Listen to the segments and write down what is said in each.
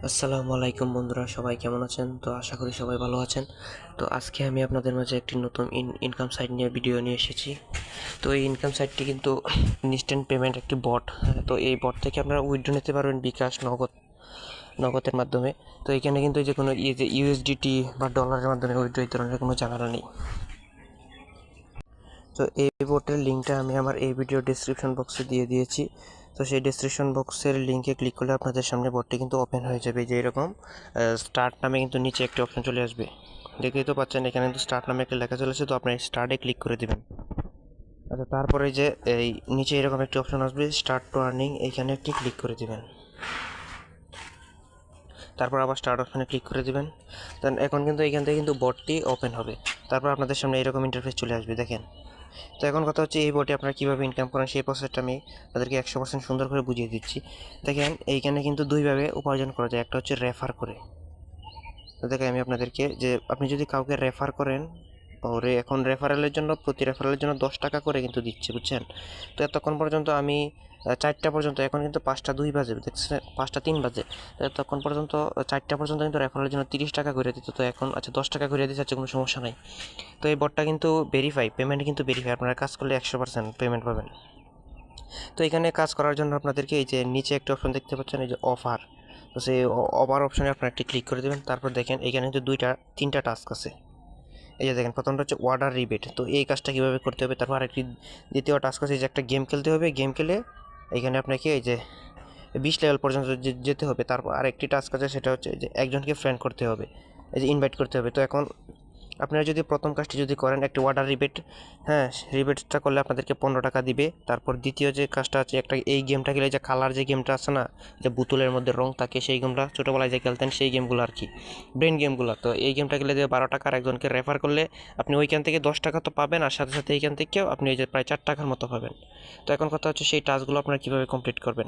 আসসালামু আলাইকুম বন্ধুরা, সবাই কেমন আছেন? তো আশা করি সবাই ভালো আছেন। তো আজকে আমি আপনাদের মাঝে একটি নতুন ইনকাম সাইট নিয়ে ভিডিও নিয়ে এসেছি। তো এই ইনকাম সাইটটি কিন্তু ইনস্ট্যান্ট পেমেন্ট একটি বট। তো এই বট থেকে আপনারা উইথড্র নিতে পারবেন বিকাশ, নগদের মাধ্যমে। তো এখানে কিন্তু যে কোনো ইউএসডিটি বা ডলারের মাধ্যমে উইথড্র এই ধরনের কোনো ঝামেলা নেই। তো এই বটের লিঙ্কটা আমি আমার এই ভিডিও ডেসক্রিপশন বক্সে দিয়ে দিয়েছি। তো সেই ডেসক্রিপশন বক্সের লিঙ্কে ক্লিক করলে আপনাদের সামনে বটটি কিন্তু ওপেন হয়ে যাবে। যে এরকম স্টার্ট নামে কিন্তু নিচে একটি অপশন চলে আসবে, দেখতেই তো পাচ্ছেন এখানে কিন্তু স্টার্ট নামে একটা লেখা চলে আসে। তো আপনি স্টার্টে ক্লিক করে দেবেন। আচ্ছা, তারপরে যে এই নিচে এরকম একটি অপশন আসবে স্টার্ট টু আর্নিং, এইখানে একটি ক্লিক করে দেবেন। তারপর আবার স্টার্ট অপশনে ক্লিক করে দেবেন। দেন এখন কিন্তু এইখান থেকে কিন্তু বটটি ওপেন হবে। তারপর আপনাদের সামনে এরকম ইন্টারফেস চলে আসবে, দেখেন। তো এখন কথা হচ্ছে এই বটে আপনারা কীভাবে ইনকাম করেন সেই প্রসেসটা আমি তাদেরকে 100% সুন্দর করে বুঝিয়ে দিচ্ছি। দেখেন এইখানে কিন্তু দুইভাবে উপার্জন করা যায়, একটা হচ্ছে রেফার করে। তো দেখেন আমি আপনাদেরকে যে আপনি যদি কাউকে রেফার করেন, ওরে এখন রেফারেলের জন্য প্রতি রেফারেলের জন্য 10 টাকা করে কিন্তু দিচ্ছে, বুঝছেন। তো এতক্ষণ পর্যন্ত আমি 4টা পর্যন্ত, এখন কিন্তু 5টা 2 বাজে, দেখছেন 5টা 3 বাজে। তখন পর্যন্ত 4টা পর্যন্ত কিন্তু রেফারেলের জন্য 30 টাকা করে দিত। তো এখন আচ্ছা 10 টাকা করে দিচ্ছে, কোনো সমস্যা নাই। তো এই বটটা কিন্তু পেমেন্ট কিন্তু ভেরিফাই, আপনারা কাজ করলে 100% পেমেন্ট পাবেন। তো এখানে কাজ করার জন্য আপনাদেরকে এই যে নিচে একটা অপশন দেখতে পাচ্ছেন, এই যে অফার। তো সেই অফার অপশনে আপনারা একটি ক্লিক করে দেবেন। তারপর দেখেন এখানে কিন্তু 3টা টাস্ক আছে। এই যে দেখেন প্রথমটা হচ্ছে অর্ডার রিবেট। তো এই কাজটা কীভাবে করতে হবে। তারপর আরেকটি দ্বিতীয় টাস্ক আছে যে একটা গেম খেলতে হবে, গেম খেলে এখানে আপনাকে এই যে 20 লেভেল পর্যন্ত যেতে হবে। তারপর আরেকটি টাস্ক আছে, সেটা হচ্ছে যে একজনকে ফ্রেন্ড করতে হবে, এই যে ইনভাইট করতে হবে। তো এখন আপনারা যদি প্রথম কাজটি যদি করেন একটি অর্ডার রিবেট, হ্যাঁ রিবেটটা করলে আপনাদেরকে 15 টাকা দিবে। তারপর দ্বিতীয় যে কাজটা আছে, একটা এই গেমটা খেলে যে কালার যে গেমটা আছে না, যে বোতলের মধ্যে রং থাকে, সেই গেমটা ছোটোবেলায় যে খেলতেন সেই গেমগুলো আর কি, ব্রেন গেমগুলো। তো এই গেমটা খেলে যে 12 টাকার একজনকে রেফার করলে আপনি ওইখান থেকে 10 টাকা তো পাবেন, আর সাথে সাথে এইখান থেকেও আপনি এই যে প্রায় 4 টাকার মতো পাবেন। তো এখন কথা হচ্ছে সেই টাস্কগুলো আপনারা কীভাবে কমপ্লিট করবেন।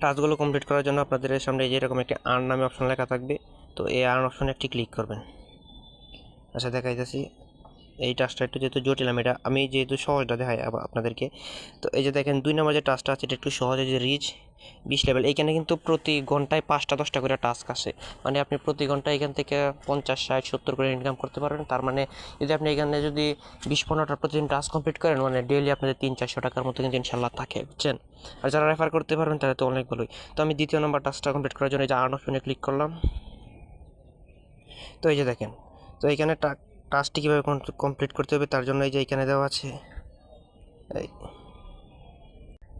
টাস্কগুলো কমপ্লিট করার জন্য আপনাদের সামনে এই যে এরকম একটি আর্ন নামে অপশন লেখা থাকবে। তো এই আর্ন অপশনে একটি ক্লিক করবেন। আচ্ছা দেখাইতেছি, এই টাস্কটা একটু যেহেতু জটিল, আমি যেহেতু সহজটা দেখাই আপনাদেরকে। তো এই যে দেখেন 2 নম্বর যে টাস্কটা আছে এটা একটু সহজ, যে রিচ 20 লেভেল। এইখানে কিন্তু প্রতি ঘন্টায় 5টা 10টা করে টাস্ক আসে, মানে আপনি প্রতি ঘন্টায় এখান থেকে 50 60 70 করে ইনকাম করতে পারবেন। তার মানে যদি আপনি এখানে যদি 20 15টা প্রতিদিন টাস্ক কমপ্লিট করেন, মানে ডেইলি আপনাদের 300 400 টাকার মতো কিন্তু ইনশাল্লাহ থাকে, বুঝছেন। আর যারা রেফার করতে পারবেন তাহলে তো অনেক ভালোই। তো আমি দ্বিতীয় নম্বর টাস্কটা কমপ্লিট করার জন্য এই যে আর্ন অপশনে ক্লিক করলাম। তো এই যে দেখেন, তো এইখানে টাস্কটি কীভাবে কমপ্লিট করতে হবে তার জন্য এই যে এখানে দেওয়া আছে,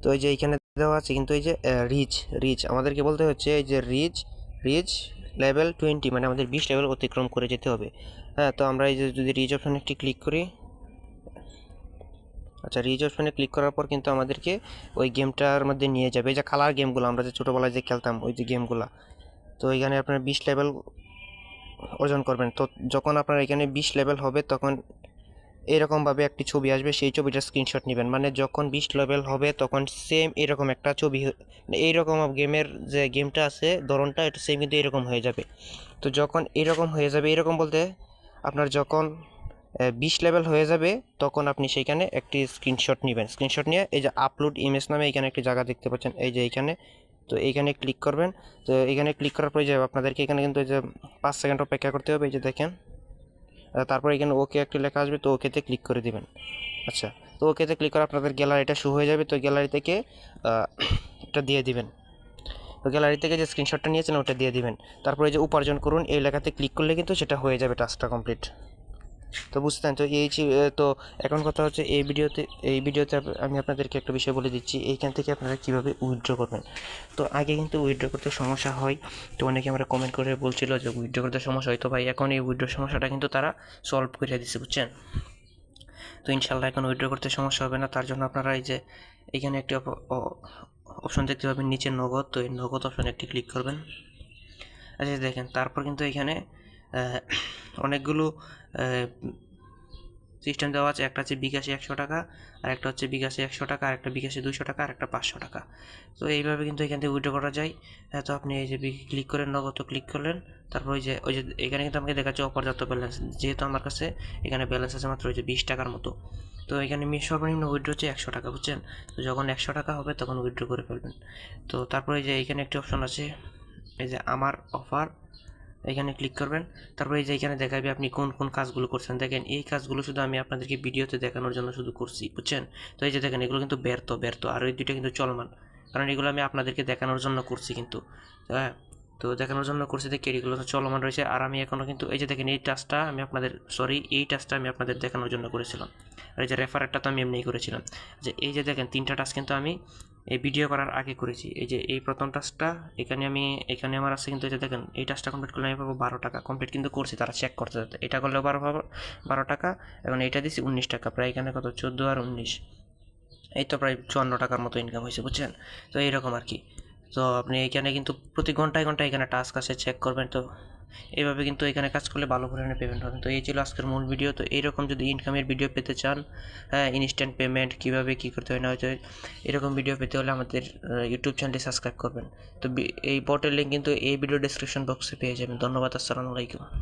তো এই যে এইখানে দেওয়া আছে কিন্তু এই যে রিচ রিচ আমাদেরকে বলতে হচ্ছে এই যে রিচ রিচ লেভেল 20, মানে আমাদের 20 লেভেল অতিক্রম করে যেতে হবে। হ্যাঁ, তো আমরা এই যে যদি রিচ অপশানে একটি ক্লিক করি, আচ্ছা রিচ অপশানে ক্লিক করার পর কিন্তু আমাদেরকে ওই গেমটার মধ্যে নিয়ে যাবে, এই যে কালার গেমগুলো আমরা যে ছোটোবেলায় যে খেলতাম ওই যে গেমগুলো। তো এখানে আপনার 20 লেভেল অর্জন করবেন। তো যখন আপনার এখানে 20 লেভেল হবে তখন এরকমভাবে একটি ছবি আসবে, সেই ছবিটার স্ক্রিনশট নেবেন। মানে যখন 20 লেভেল হবে তখন সেম এরকম একটা ছবি, এইরকম গেমের যে গেমটা আছে ধরনটা এটা সেম কিন্তু এরকম হয়ে যাবে। তো যখন এরকম হয়ে যাবে, এরকম বলতে আপনার যখন 20 লেভেল হয়ে যাবে তখন আপনি সেইখানে একটি স্ক্রিনশট নেবেন। স্ক্রিনশট নিয়ে এই যে আপলোড ইমেজ নামে এখানে একটি জায়গা দেখতে পাচ্ছেন, এই যে এইখানে। তো এইখানে ক্লিক করবেন। তো এখানে ক্লিক করার পরে যে আপনাদেরকে এখানে কিন্তু এই যে 5 সেকেন্ড অপেক্ষা করতে হবে, এই যে দেখেন। তারপর এখানে ওকে একটি লেখা আসবে, তো ওকেতে ক্লিক করে দিবেন। আচ্ছা, তো ওকেতে ক্লিক করে আপনাদের গ্যালারিটা শো হয়ে যাবে। তো গ্যালারি থেকে এটা দিয়ে দিবেন। তো গ্যালারি থেকে যে স্ক্রিনশটটা নিয়েছেন ওটা দিয়ে দিবেন। তারপরে যে উপার্জন করুন এই লেখাতে ক্লিক করলে কিন্তু সেটা হয়ে যাবে, টাস্কটা কমপ্লিট। তো বুঝতেন তো তো এখন কথা হচ্ছে এই ভিডিওতে আমি আপনাদেরকে একটা বিষয় বলে দিচ্ছি, এইখান থেকে আপনারা কীভাবে উইথড্র করবেন। তো আগে কিন্তু উইথড্র করতে সমস্যা হয়, তো অনেকে আমরা কমেন্ট করে বলছিল যে উইথড্র করতে সমস্যা হয়। তো ভাই এখন এই উইথড্র সমস্যাটা কিন্তু তারা সলভ করে দিচ্ছে, বুঝছেন। তো ইনশাল্লাহ এখন উইথড্র করতে সমস্যা হবে না। তার জন্য আপনারা এই যে এখানে একটি অপশন দেখতে পাবেন নিচে নগদ, তো এই নগদ অপশনে একটি ক্লিক করবেন। আচ্ছা দেখেন, তারপর কিন্তু এখানে অনেকগুলো সিস্টেম দেওয়া আছে। একটা হচ্ছে বিকাশে 100 টাকা, আর একটা হচ্ছে বিকাশে 100 টাকা, আর একটা বিকাশে 200 টাকা, আর একটা 500 টাকা। তো এইভাবে কিন্তু এখান থেকে উইথড্র করা যায়। তো আপনি এই যে ক্লিক করেন, নগদ ক্লিক করলেন। তারপর ওই যে এখানে কিন্তু আমাকে দেখাচ্ছে অপর্যাপ্ত ব্যালেন্স, যেহেতু আমার কাছে এখানে ব্যালেন্স আছে মাত্র ওই যে 20 টাকার মতো। তো এখানে সর্বনিম্ন উইথড্র হচ্ছে 100 টাকা, বুঝছেন। তো যখন 100 টাকা হবে তখন উইথড্র করে ফেলবেন। তো তারপরে যে এখানে একটি অপশন আছে এই যে আমার অফার, এখানে ক্লিক করবেন। তারপরে এই যে এখানে দেখাবে আপনি কোন কোন কাজগুলো করছেন। দেখেন এই কাজগুলো শুধু আমি আপনাদেরকে ভিডিওতে দেখানোর জন্য শুধু করছি, বুঝছেন? তো এই যে দেখেন এগুলো কিন্তু ব্যর্থ, আর ওই দুইটা কিন্তু চলমান, কারণ এগুলো আমি আপনাদেরকে দেখানোর জন্য করছি কিন্তু। হ্যাঁ, তো দেখানোর জন্য করছি দেখে এগুলো তো চলমান রয়েছে। আর আমি এখনও কিন্তু এই যে দেখেন এই টাস্কটা আমি আপনাদের দেখানোর জন্য করেছিলাম। আর এই যে রেফারেরটা তো আমি এমনিই করেছিলাম। যে এই যে দেখেন 3টা টাস্ক কিন্তু আমি এই ভিডিও করার আগে করেছি। এই যে এই প্রথম টাস্কটা এখানে আমার আছে, কিন্তু এই যে দেখেন এই টাস্কটা কমপ্লিট করলে আমি পাবো 12 টাকা। কমপ্লিট কিন্তু করছি, তারা চেক করতে যাতে। এটা করলেও 12 টাকা। এখন এইটা দিছি 19 টাকা, প্রায় এখানে কত 14 আর 19, এই তো প্রায় 54 টাকার মতো ইনকাম হয়েছে, বুঝছেন? তো এইরকম আর কি। তো আপনি এখানে কিন্তু প্রতি ঘন্টায় এখানে টাস্ক আছে, চেক করবেন। তো এইভাবে কিন্তু এখানে কাজ করলে ভালো পরিমাণে পেমেন্ট হবে। তো এই ছিল আজকের মূল ভিডিও। তো এইরকম যদি ইনকামের ভিডিও পেতে চান, হ্যাঁ, ইনস্ট্যান্ট পেমেন্ট কীভাবে কী করতে হয় না হয়তো, এরকম ভিডিও পেতে হলে আমাদের ইউটিউব চ্যানেলটি সাবস্ক্রাইব করবেন। তো এই বটের লিঙ্ক কিন্তু এই ভিডিও ডেসক্রিপশন বক্সে পেয়ে যাবেন। ধন্যবাদ, আসসালামু আলাইকুম।